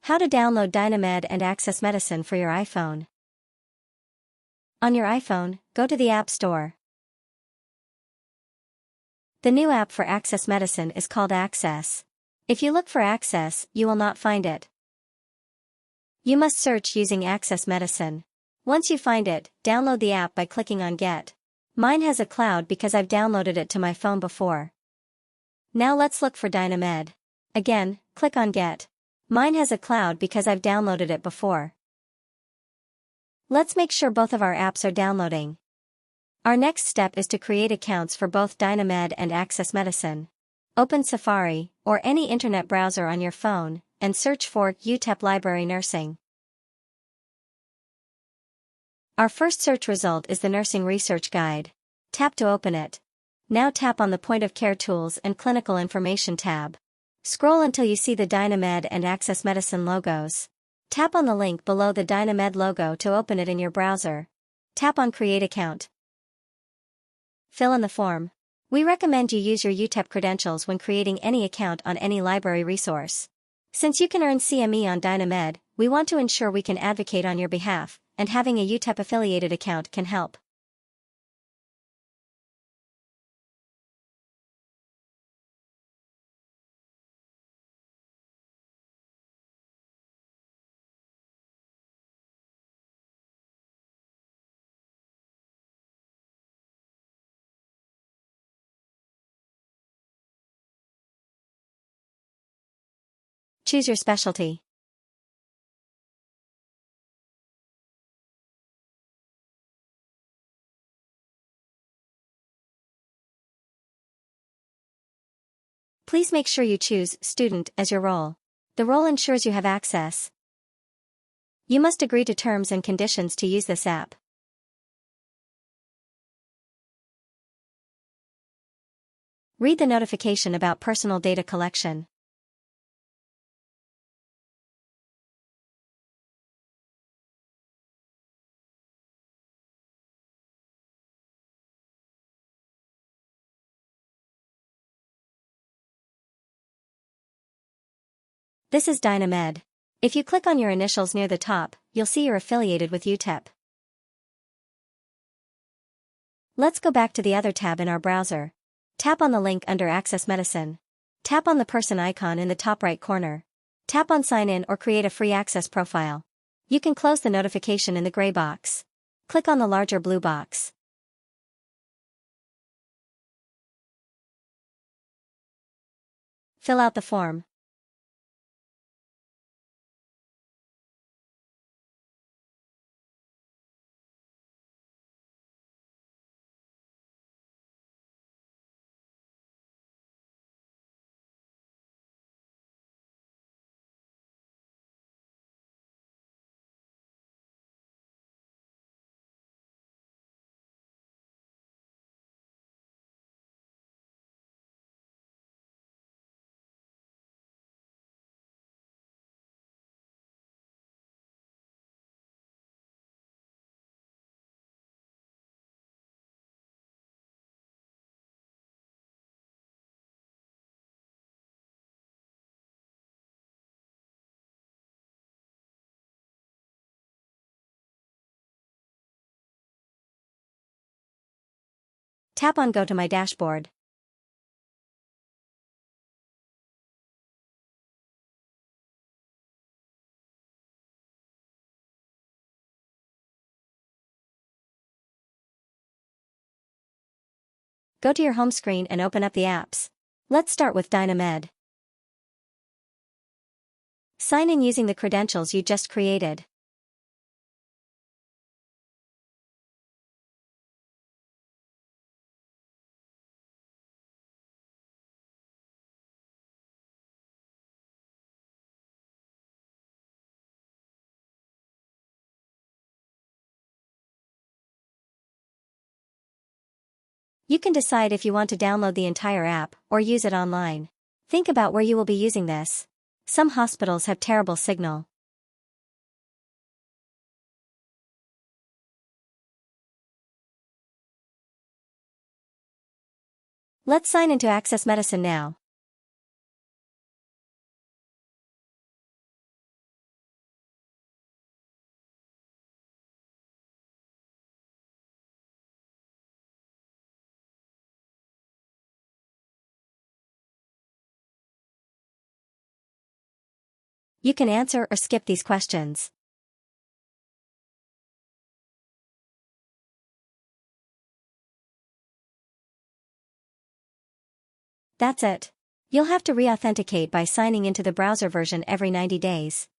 How to download DynaMed and AccessMedicine for your iPhone. On your iPhone, go to the App Store. The new app for AccessMedicine is called Access. If you look for Access, you will not find it. You must search using AccessMedicine. Once you find it, download the app by clicking on Get. Mine has a cloud because I've downloaded it to my phone before. Now let's look for DynaMed. Again, click on Get. Mine has a cloud because I've downloaded it before. Let's make sure both of our apps are downloading. Our next step is to create accounts for both DynaMed and AccessMedicine. Open Safari, or any internet browser on your phone, and search for UTEP Library Nursing. Our first search result is the Nursing Research Guide. Tap to open it. Now tap on the Point of Care Tools and Clinical Information tab. Scroll until you see the DynaMed and AccessMedicine logos. Tap on the link below the DynaMed logo to open it in your browser. Tap on Create Account. Fill in the form. We recommend you use your UTEP credentials when creating any account on any library resource. Since you can earn CME on DynaMed, we want to ensure we can advocate on your behalf, and having a UTEP-affiliated account can help. Choose your specialty. Please make sure you choose Student as your role. The role ensures you have access. You must agree to terms and conditions to use this app. Read the notification about personal data collection. This is DynaMed. If you click on your initials near the top, you'll see you're affiliated with UTEP. Let's go back to the other tab in our browser. Tap on the link under AccessMedicine. Tap on the person icon in the top right corner. Tap on Sign In or create a free access profile. You can close the notification in the gray box. Click on the larger blue box. Fill out the form. Tap on Go to My Dashboard. Go to your home screen and open up the apps. Let's start with DynaMed. Sign in using the credentials you just created. You can decide if you want to download the entire app or use it online. Think about where you will be using this. Some hospitals have terrible signal. Let's sign into AccessMedicine now. You can answer or skip these questions. That's it. You'll have to re-authenticate by signing into the browser version every 90 days.